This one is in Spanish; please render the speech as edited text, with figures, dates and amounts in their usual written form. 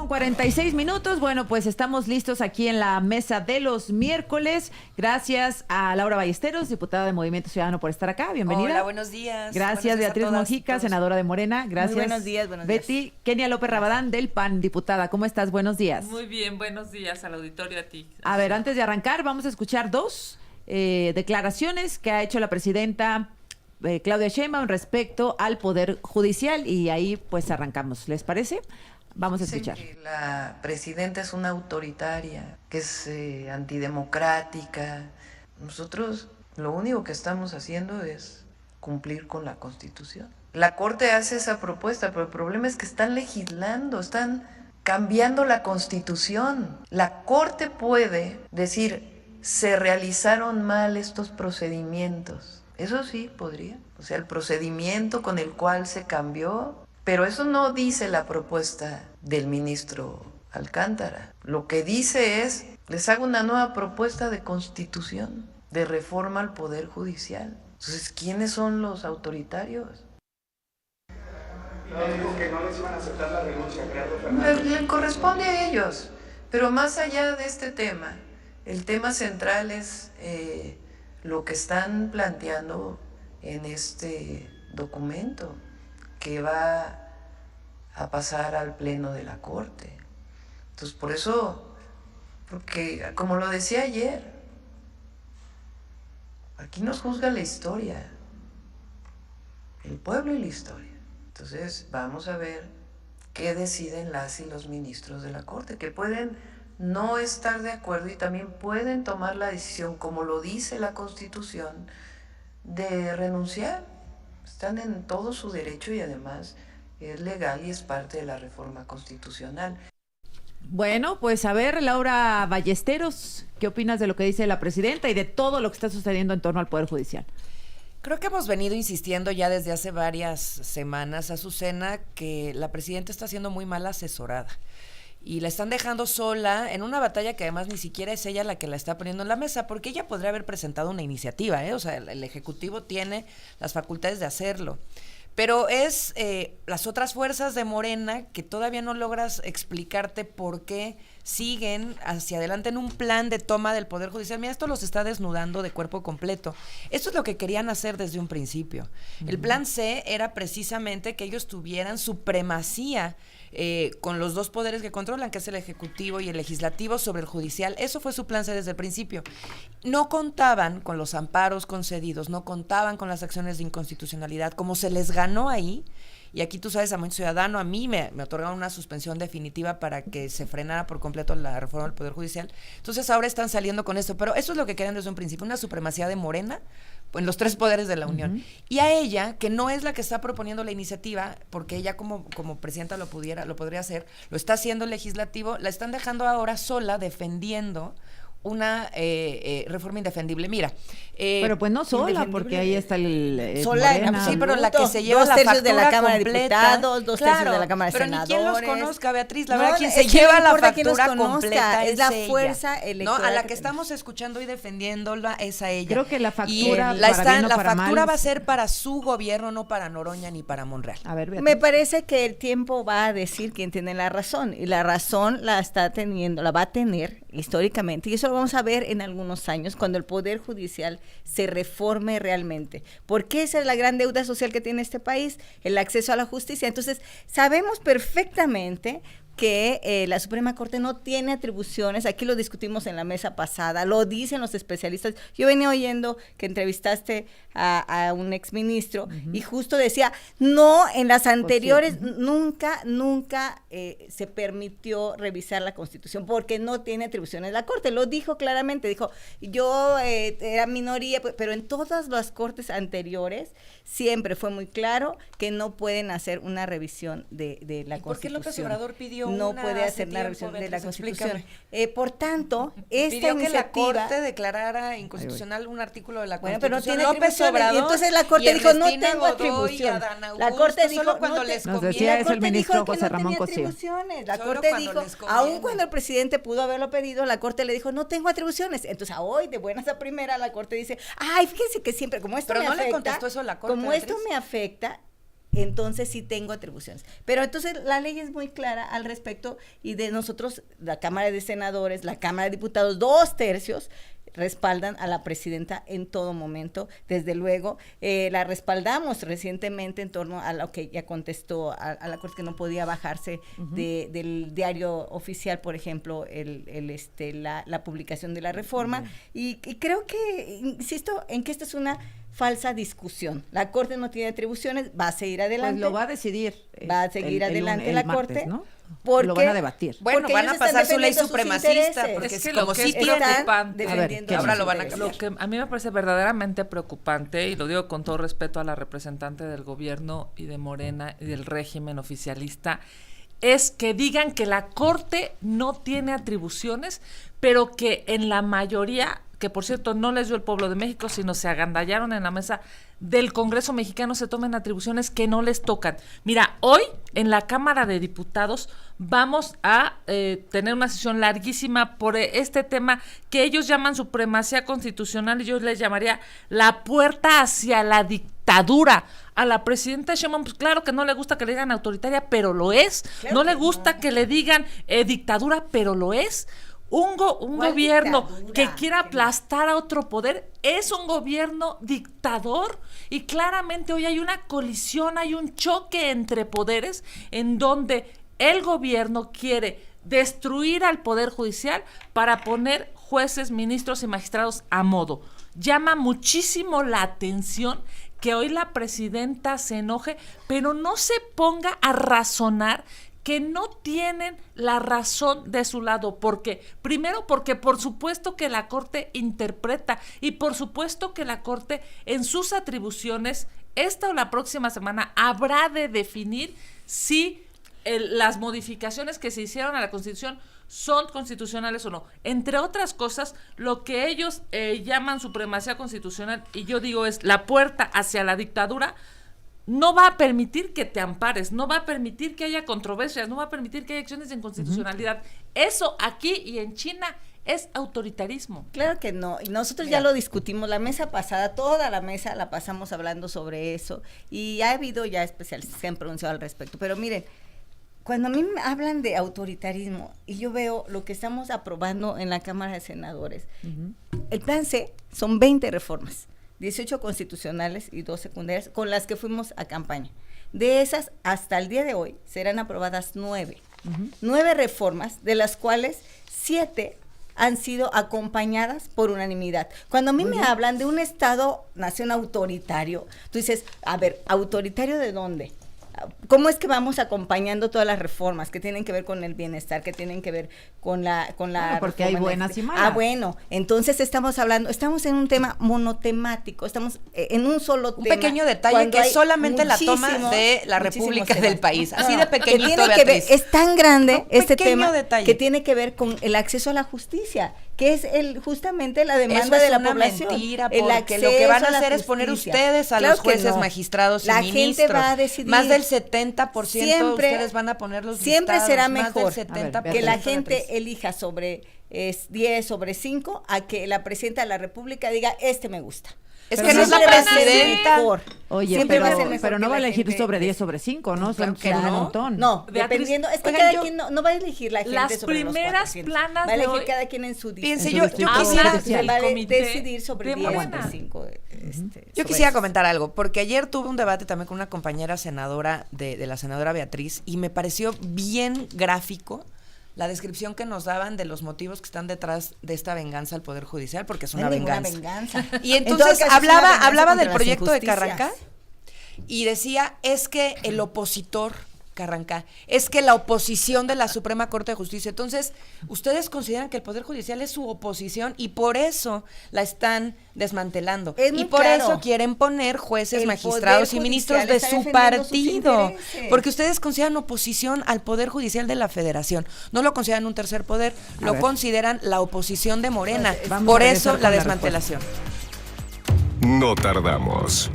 8:46. Bueno, pues estamos listos aquí en la mesa de los miércoles. Gracias a Laura Ballesteros, diputada de Movimiento Ciudadano, por estar acá. Bienvenida. Hola, buenos días. Gracias, Beatriz Mojica, senadora de Morena. Gracias. Muy buenos días, Betty. Kenia López Rabadán, del PAN, diputada. ¿Cómo estás? Buenos días. Muy bien, buenos días al auditorio, a ti. A ver, antes de arrancar, vamos a escuchar dos declaraciones que ha hecho la presidenta Claudia Sheinbaum respecto al Poder Judicial, y ahí pues arrancamos. ¿Les parece? Vamos a escuchar. Dicen que la presidenta es una autoritaria, que es antidemocrática. Nosotros lo único que estamos haciendo es cumplir con la Constitución. La Corte hace esa propuesta, pero el problema es que están legislando, están cambiando la Constitución. La Corte puede decir, se realizaron mal estos procedimientos. Eso sí podría. O sea, el procedimiento con el cual se cambió. Pero eso no dice la propuesta del ministro Alcántara. Lo que dice es, les hago una nueva propuesta de constitución, de reforma al Poder Judicial. Entonces, ¿quiénes son los autoritarios? No, dijo que no les iban a aceptar la renuncia, Gerardo Fernández. Le corresponde a ellos. Pero más allá de este tema, el tema central es lo que están planteando en este documento, que va a pasar al pleno de la Corte. Entonces, por eso, porque como lo decía ayer, aquí nos juzga la historia, el pueblo y la historia. Entonces, vamos a ver qué deciden las y los ministros de la Corte, que pueden no estar de acuerdo y también pueden tomar la decisión, como lo dice la Constitución, de renunciar. Están en todo su derecho y además es legal y es parte de la reforma constitucional. Bueno, pues a ver, Laura Ballesteros, ¿qué opinas de lo que dice la presidenta y de todo lo que está sucediendo en torno al Poder Judicial? Creo que hemos venido insistiendo ya desde hace varias semanas, Azucena, que la presidenta está siendo muy mal asesorada. Y la están dejando sola en una batalla que además ni siquiera es ella la que la está poniendo en la mesa, porque ella podría haber presentado una iniciativa, o sea, el Ejecutivo tiene las facultades de hacerlo. Pero es las otras fuerzas de Morena que todavía no logras explicarte por qué siguen hacia adelante en un plan de toma del Poder Judicial. Mira, esto los está desnudando de cuerpo completo. Esto es lo que querían hacer desde un principio. El plan C era precisamente que ellos tuvieran supremacía con los dos poderes que controlan, que es el Ejecutivo y el Legislativo, sobre el Judicial. Eso fue su plan C desde el principio. No contaban con los amparos concedidos, no contaban con las acciones de inconstitucionalidad, como se les ganó ahí. Y aquí tú sabes, a Movimiento Ciudadano, a mí me otorgaron una suspensión definitiva para que se frenara por completo la reforma del Poder Judicial. Entonces ahora están saliendo con esto, pero eso es lo que querían desde un principio, una supremacía de Morena en los tres poderes de la Unión. Y a ella, que no es la que está proponiendo la iniciativa, porque ella como presidenta lo podría hacer, lo está haciendo el Legislativo, la están dejando ahora sola defendiendo una reforma indefendible. Mira, pero pues no sola, porque ahí está el sola, Morena. Sí, pero la que se lleva la factura de la Cámara completa, de Diputados, 2/3 de la Cámara de pero Senadores. Pero ni quien los conozca, Beatriz, la verdad, quien es se que lleva no la importa quién los factura conozca, completa es la ella. fuerza electoral. No, a la que tenemos. estamos escuchando y defendiéndola es a ella. Creo que la factura, y para la bien o para factura mal, va a ser para su gobierno, no para Noroña ni para Monreal. A ver, Beatriz. Me parece que el tiempo va a decir quién tiene la razón, y la razón la va a tener históricamente, y eso lo vamos a ver en algunos años cuando el Poder Judicial se reforme realmente, porque esa es la gran deuda social que tiene este país, el acceso a la justicia. Entonces sabemos perfectamente que la Suprema Corte no tiene atribuciones, aquí lo discutimos en la mesa pasada, lo dicen los especialistas. Yo venía oyendo que entrevistaste a un exministro y justo decía, no, en las anteriores nunca se permitió revisar la Constitución porque no tiene atribuciones la Corte, lo dijo claramente, dijo, yo era minoría, pero en todas las cortes anteriores siempre fue muy claro que no pueden hacer una revisión de la Constitución. ¿Por qué López Obrador pidió no una puede hacer hace la tiempo, revisión de la Beatriz? Constitución. Por tanto, esta pidió que la iniciativa... Corte declarara inconstitucional un artículo de la Bueno, pero no Constitución. tiene López atribuciones, Obrador, y entonces la Corte dijo, no tengo atribución. La Corte dijo, solo cuando no te- les Nos conviene. decía la eso el Corte ministro dijo que José no Ramón tenía Cosío. atribuciones. La Solo Corte cuando dijo, les conviene. aun cuando el presidente pudo haberlo pedido, la Corte le dijo, no tengo atribuciones. Entonces, hoy, de buenas a primera, la Corte dice, ay, fíjense que siempre, como esto Pero me no afecta, le contestó eso la Corte, como esto Beatriz. me afecta, entonces sí tengo atribuciones. Pero entonces la ley es muy clara al respecto y de nosotros, la Cámara de Senadores, la Cámara de Diputados, 2/3 respaldan a la presidenta en todo momento. Desde luego, la respaldamos recientemente en torno a lo que ya contestó a la Corte, que no podía bajarse del diario oficial, por ejemplo, la publicación de la reforma. Y creo que, insisto, en que esta es una falsa discusión. La Corte no tiene atribuciones, va a seguir adelante. Pues lo va a decidir. Va a seguir adelante la martes, Corte. ¿no? Porque lo van a debatir. Bueno, porque van a ellos están pasar su ley defendiendo sus supremacista, intereses. porque Es que como lo que sí es tienen, preocupante. defendiendo A ver, ahora sus lo van a intereses. Lo que a mí me parece verdaderamente preocupante, y lo digo con todo respeto a la representante del gobierno y de Morena y del régimen oficialista, es que digan que la Corte no tiene atribuciones, pero que en la mayoría, que por cierto no les dio el pueblo de México, sino se agandallaron en la mesa del Congreso mexicano, se tomen atribuciones que no les tocan. Mira, hoy en la Cámara de Diputados vamos a tener una sesión larguísima por este tema que ellos llaman supremacía constitucional, y yo les llamaría la puerta hacia la dictadura. A la presidenta Sheinbaum, pues claro que no le gusta que le digan autoritaria, pero lo es. Claro no le que gusta que le digan dictadura, pero lo es. Un gobierno dictadura? que quiera aplastar a otro poder es un gobierno dictador, y claramente hoy hay una colisión, hay un choque entre poderes en donde el gobierno quiere destruir al poder judicial para poner jueces, ministros y magistrados a modo. Llama muchísimo la atención que hoy la presidenta se enoje, pero no se ponga a razonar que no tienen la razón de su lado. ¿Por qué? Primero, porque por supuesto que la Corte interpreta, y por supuesto que la Corte en sus atribuciones, esta o la próxima semana, habrá de definir si las modificaciones que se hicieron a la Constitución son constitucionales o no. Entre otras cosas, lo que ellos llaman supremacía constitucional, y yo digo es la puerta hacia la dictadura, no va a permitir que te ampares, no va a permitir que haya controversias, no va a permitir que haya acciones de inconstitucionalidad. Eso aquí y en China es autoritarismo. Claro que no, y nosotros ya lo discutimos la mesa pasada, toda la mesa la pasamos hablando sobre eso, y ha habido ya especialistas que han pronunciado al respecto, pero miren, cuando a mí me hablan de autoritarismo y yo veo lo que estamos aprobando en la Cámara de Senadores, el plan C son 20 reformas, 18 constitucionales y 2 secundarias, con las que fuimos a campaña. De esas, hasta el día de hoy, serán aprobadas 9. 9 reformas, de las cuales 7 han sido acompañadas por unanimidad. Cuando a mí me hablan de un Estado-nación autoritario, tú dices, a ver, ¿autoritario de dónde? ¿Cómo es que vamos acompañando todas las reformas que tienen que ver con el bienestar, que tienen que ver con la Bueno, porque hay buenas y malas. Ah, bueno, entonces estamos en un tema monotemático, estamos en un solo tema. Un pequeño detalle que es solamente la toma de la República del país. Así de pequeñito, que tiene que ver, Beatriz. es tan grande este tema detalle. que tiene que ver con el acceso a la justicia, que es justamente la demanda Eso de la es una población. mentira, El porque lo que van a acceso hacer la es poner justicia. ustedes a Claro los que jueces, no. magistrados La y gente ministros. va a decidir. Más del 70% Siempre, ustedes van a poner los siempre listados, será más mejor del 70% que la Beatriz. gente elija sobre 10 sobre 5 a que la presidenta de la República diga, me gusta. Es Pero que no es la Siempre va a ser presidenta. mejor. Oye, Siempre va a ser mejor pero no que va a la elegir gente sobre 10 sobre 5, ¿no? Claro Son que un no. montón. No, Beatriz, dependiendo, es que oigan, cada quien no va a elegir la gente las sobre los primeras 400. planas va a de elegir hoy- cada quien en su Fíjense, yo yo hablan quisiera, del va a comité decidir sobre de 10 Morena. sobre 5. Yo quisiera comentar algo, porque ayer tuve un debate también con una compañera senadora de la senadora Beatriz, y me pareció bien gráfico la descripción que nos daban de los motivos que están detrás de esta venganza al Poder Judicial, porque es una venganza. Y En todo entonces caso, es una venganza hablaba contra del las proyecto de injusticias. Carranca, y decía, es que el opositor Carranca, es que la oposición de la Suprema Corte de Justicia. Entonces, ustedes consideran que el Poder Judicial es su oposición y por eso la están desmantelando. Es muy Y por claro. eso quieren poner jueces, El magistrados Poder y ministros Judicial de está su defendiendo sus partido. intereses. Porque ustedes consideran oposición al Poder Judicial de la Federación. No lo consideran un tercer poder, lo ver. consideran la oposición de Morena. Vamos por a eso regresar la con la desmantelación. No tardamos.